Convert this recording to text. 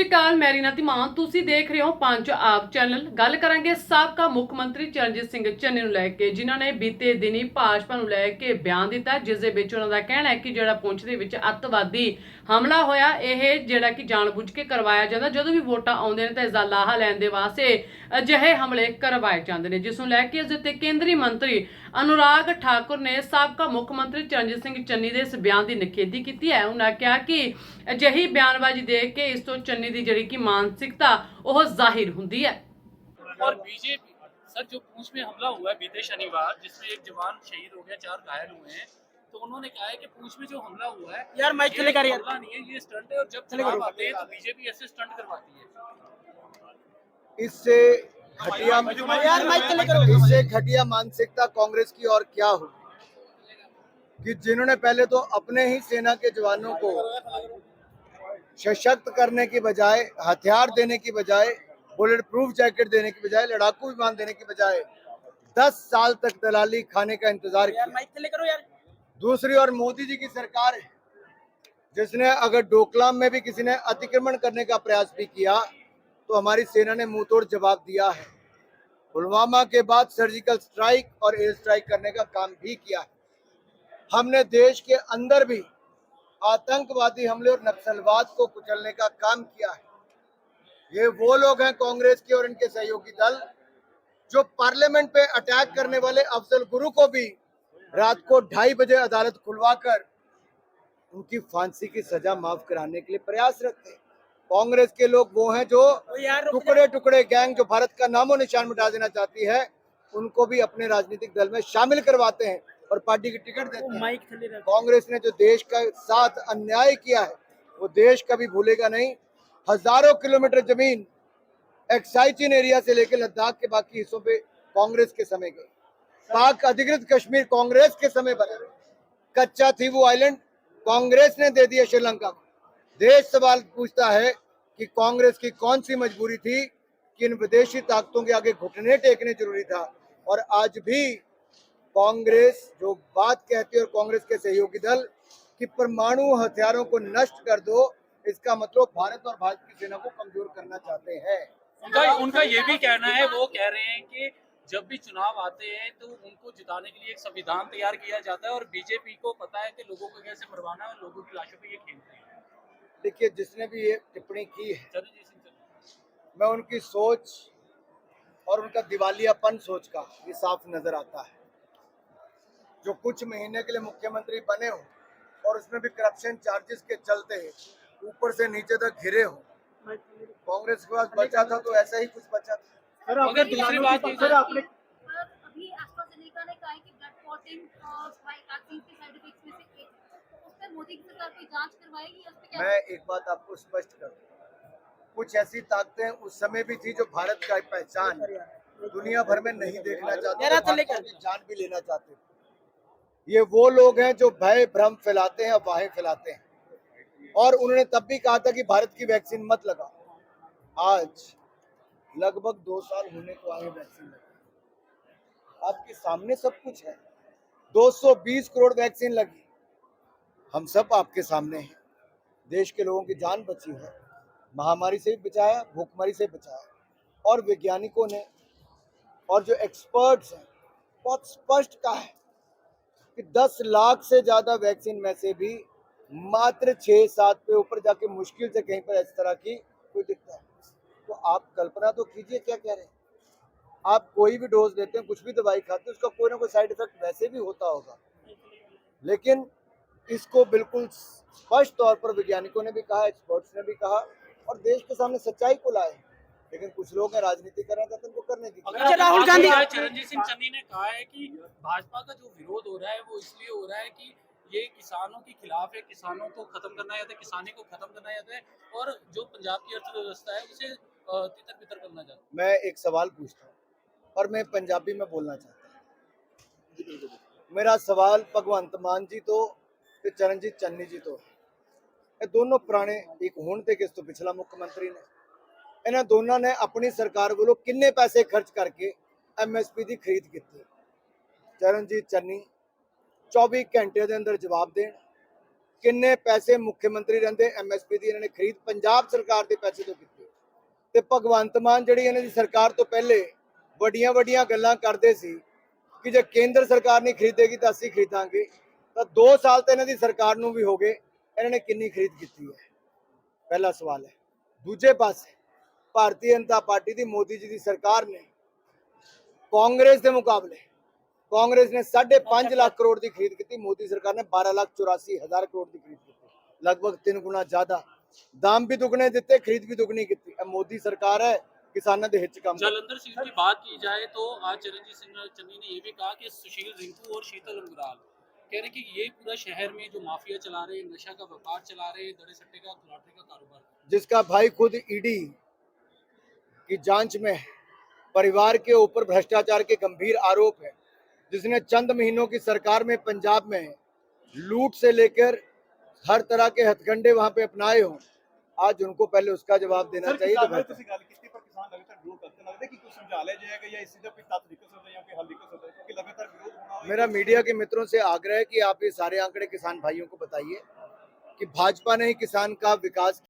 ਸ਼੍ਰੀ ਅਕਾਲ, ਮੈਂ ਰੀਨਾ ਧੀਮਾਨ। ਤੁਸੀਂ ਦੇਖ ਰਹੇ ਹੋ ਪੰਜਾਬ ਚੈਨਲ। ਗੱਲ ਕਰਾਂਗੇ ਸਾਬਕਾ ਮੁੱਖ ਮੰਤਰੀ ਚਰਨਜੀਤ ਸਿੰਘ ਚੰਨੀ ਨੂੰ ਲੈ ਕੇ, ਜਿਨ੍ਹਾਂ ਨੇ ਬੀਤੇ ਦਿਨੀ ਭਾਜਪਾ ਨੂੰ ਲੈ ਕੇ ਬਿਆਨ ਦਿੱਤਾ, ਜਿਸ ਦੇ ਵਿੱਚ ਉਹਨਾਂ ਦਾ ਕਹਿਣਾ ਹੈ ਕਿ ਜਿਹੜਾ ਪੁੰਛ ਦੇ ਵਿੱਚ ਅੱਤਵਾਦੀ ਹਮਲਾ ਹੋਇਆ, ਇਹ ਜਿਹੜਾ ਕਿ ਜਾਣਬੁੱਝ ਕੇ ਕਰਵਾਇਆ ਜਾਂਦਾ। ਜਦੋਂ ਵੀ ਵੋਟਾਂ ਆਉਂਦੇ ਨੇ ਤਾਂ ਇਸ ਦਾ ਲਾਹਾ ਲੈਣ ਦੇ ਵਾਸਤੇ ਅਜਿਹੇ ਹਮਲੇ ਕਰਵਾਏ ਜਾਂਦੇ ਨੇ, ਜਿਸ ਨੂੰ ਲੈ ਕੇ ਇਸ ਦੇ ਉੱਤੇ ਕੇਂਦਰੀ ਮੰਤਰੀ अनुराग ठाकुर ने साबका मुख मंत्री चरणजीत सिंह चन्नी के इस बयान की निखेधी की है। उन्होंने कहा कि अजिही बयानबाजी देख के इस तो चन्नी की जिहड़ी कि मानसिकता वह जाहिर होंदी है। और बीजेपी सर, जो पूंछ में हमला हुआ है बीते शनिवार, जिसमें एक जवान शहीद हो गया, 4 घायल हुए हैं, तो उन्होंने कहा है कि पूंछ में जो हमला हुआ है यार माइक चले कर यार, हमला नहीं है, ये स्टंट है। और जब चुनाव आते हैं तो बीजेपी ऐसे स्टंट करवाती है। इससे घटिया यार माइक चले करो। इससे घटिया मानसिकता कांग्रेस की और क्या हो कि जिन्होंने पहले तो अपने ही सेना के जवानों को सशक्त करने की बजाय, हथियार देने की बजाय, बुलेट प्रूफ जैकेट देने की बजाय, लड़ाकू विमान देने की बजाय 10 साल तक दलाली खाने का इंतजार यार किया। माइक चले करो यार। दूसरी ओर मोदी जी की सरकार है, जिसने अगर डोकलाम में भी किसी ने अतिक्रमण करने का प्रयास भी किया तो हमारी सेना ने मुंह तोड़ जवाब दिया है। पुलवामा के बाद सर्जिकल स्ट्राइक और एयर स्ट्राइक करने का काम भी किया है। हमने देश के अंदर भी आतंकवादी हमले और नक्सलवाद को कुचलने का काम किया है। ये वो लोग हैं कांग्रेस के और इनके सहयोगी दल, जो पार्लियामेंट पे अटैक करने वाले अफजल गुरु को भी रात को 2:30 बजे अदालत खुलवाकर उनकी फांसी की सजा माफ कराने के लिए प्रयासरत थे। कांग्रेस के लोग वो हैं जो यार टुकड़े टुकड़े गैंग जो भारत का नामो निशान मिटा देना चाहती है, उनको भी अपने राजनीतिक दल में शामिल करवाते हैं और पार्टी की टिकट देते हैं। माइक चले रहा। कांग्रेस ने जो देश का साथ अन्याय किया है वो देश कभी भूलेगा नहीं। हजारों किलोमीटर जमीन एक्साइचिन एरिया से लेकर लद्दाख के बाकी हिस्सों पे कांग्रेस के समय गए। पाक अधिकृत कश्मीर कांग्रेस के समय बना। कच्चा थी वो आइलैंड, कांग्रेस ने दे दिया श्रीलंका को। देश सवाल पूछता है कि कांग्रेस की कौन सी मजबूरी थी कि इन विदेशी ताकतों के आगे घुटने टेकने जरूरी था। और आज भी कांग्रेस जो बात कहती है और कांग्रेस के सहयोगी दल कि परमाणु हथियारों को नष्ट कर दो, इसका मतलब भारत और भारत की सेना को कमजोर करना चाहते हैं। उनका ये भी कहना है, वो कह रहे हैं कि जब भी चुनाव आते हैं तो उनको जिताने के लिए एक संविधान तैयार किया जाता है और बीजेपी को पता है कि लोगों को कैसे मरवाना है और लोगों की लाशों पे ये खेलते हैं। देखिए, जिसने भी ये टिप्पणी की है, चरणजीत सिंह चन्नी, मैं उनकी सोच और उनका दिवालियापन सोच का ये साफ नजर आता है। जो कुछ महीने के लिए मुख्यमंत्री बने हो और उसमें भी करप्शन चार्जेस के चलते ऊपर से नीचे तक घिरे हो, कांग्रेस के पास बचा था तो ऐसा ही कुछ बचा था। मगर दूसरी बात ये सर आपने अभी एस्ट्राजेनेका ने कहा है कि ब्लड क्लॉटिंग वैक्सीन के साइड इफेक्ट्स में से एक है, तो उस पर मोदी की सरकार कोई जांच करवाएगी? उस पे क्या? मैं एक बात आपको स्पष्ट कर दूं, कुछ ऐसी ताकतें उस समय भी थी जो भारत का पहचान दुनिया भर में नहीं देखना चाहते, भारत की जान भी लेना चाहते थे। ये वो लोग हैं जो भय भ्रम फैलाते हैं, अफवाहें फैलाते हैं। और उन्होंने तब भी कहा था कि भारत की वैक्सीन मत लगाओ। आज लगभग 2 साल होने को आए वैक्सीन लगी, आपके सामने सब कुछ है। 220 करोड़ वैक्सीन लगी, हम सब आपके सामने हैं। देश के लोगों की जान बची है, महामारी से भी बचाया, भूखमरी से बचाया। और वैज्ञानिकों ने और जो एक्सपर्ट्स हैं बहुत स्पष्ट कहा है कि 10 लाख से ज्यादा वैक्सीन में से भी मात्र 6-7 पे ऊपर जाके मुश्किल से कहीं पर इस तरह की कोई दिखता है। तो आप कल्पना तो कीजिए क्या कह रहे हैं। आप कोई भी डोज देते हैं, कुछ भी दवाई खाते हैं, उसका कोई ना कोई साइड इफेक्ट वैसे भी होता होगा, लेकिन इसको बिल्कुल स्पष्ट तौर पर वैज्ञानिकों ने भी कहा, एक्सपर्ट्स ने भी कहा और देश के सामने सच्चाई को लाए। लेकिन कुछ लोग हैं राजनीति करना चाहते हैं, उनको करने दी। अच्छा, राहुल गांधी चरणजीत सिंह चन्नी ने कहा है कि भाजपा का जो विरोध हो रहा है वो इसलिए हो रहा है कि ये किसानों के खिलाफ है, किसानों को खत्म करना चाहता है, किसानी को खत्म करना चाहता है और जो पंजाब की अर्थव्यवस्था है उसे तितर बितर करना चाहता है। मैं एक सवाल पूछता हूँ और मैं पंजाबी में बोलना चाहता हूँ। मेरा सवाल भगवंत मान जी तो ते चरणजीत चन्नी जी तो, ये दोनों पुराने एक हुण ते किस तो पिछला मुख्यमंत्री ने, इन्होंने दोनों ने अपनी सरकार को किन्ने पैसे खर्च करके MSP की खरीद की। चरणजीत चन्नी 24 घंटे के अंदर जवाब दें ਕਿੰਨੇ ਪੈਸੇ ਮੁੱਖਮੰਤਰੀ ਰਹਿੰਦੇ ਐਮਐਸਪੀ ਦੀ ਇਹਨਾਂ ਨੇ ਖਰੀਦ ਪੰਜਾਬ ਸਰਕਾਰ ਦੇ ਪੈਸੇ ਤੋਂ ਕੀਤੀ ਤੇ ਭਗਵੰਤ ਮਾਨ ਜਿਹੜੀ ਇਹਨਾਂ ਦੀ ਸਰਕਾਰ ਤੋਂ ਪਹਿਲੇ ਵੱਡੀਆਂ ਵੱਡੀਆਂ ਗੱਲਾਂ ਕਰਦੇ ਸੀ ਕਿ ਜੇ ਕੇਂਦਰ ਸਰਕਾਰ ਨਹੀਂ ਖਰੀਦੇਗੀ ਤਾਂ ਅਸੀਂ ਖਰੀਦਾਂਗੇ, ਤਾਂ 2 ਸਾਲ ਤਾਂ ਇਹਨਾਂ ਦੀ ਸਰਕਾਰ ਨੂੰ ਵੀ ਹੋ ਗਏ, ਇਹਨਾਂ ਨੇ ਕਿੰਨੀ ਖਰੀਦ ਕੀਤੀ ਹੈ? ਪਹਿਲਾ ਸਵਾਲ ਹੈ। ਦੂਜੇ ਪਾਸੇ ਭਾਰਤੀ ਜਨਤਾ ਪਾਰਟੀ ਦੀ ਮੋਦੀ ਜੀ ਦੀ ਸਰਕਾਰ ਨੇ ਕਾਂਗਰਸ ਦੇ ਮੁਕਾਬਲੇ कांग्रेस ने 5.5 लाख करोड़ की खरीद की, मोदी सरकार ने 12,84,000 करोड़ की खरीद की, लगभग 3 गुना ज्यादा। दाम भी दुगने दिते, खरीद भी दुगनी की। अब मोदी सरकार है, किसानों के हित काम। जालंधर सीट की बात की जाए तो आज चरणजीत सिंह चन्नी ने ये भी कहा कि सुशील रिंकू और शीतल अंगराल कह रहे हैं कि ये पूरा शहर में जो माफिया चला रहे, नशा का व्यापार चला रहे, दड़े सट्टे का घुलाटे का कारोबार, जिसका भाई खुद ईडी की जांच में है, परिवार के ऊपर भ्रष्टाचार के गंभीर आरोप है, जिसने चंद महीनों की सरकार में पंजाब में लूट से लेकर हर तरह के हथकंडे वहां पे अपनाए हों, आज उनको पहले उसका जवाब देना चाहिए। तो मेरा मीडिया के मित्रों से आग्रह है कि आप ये सारे आंकड़े किसान भाइयों को बताइए कि भाजपा ने ही किसान का विकास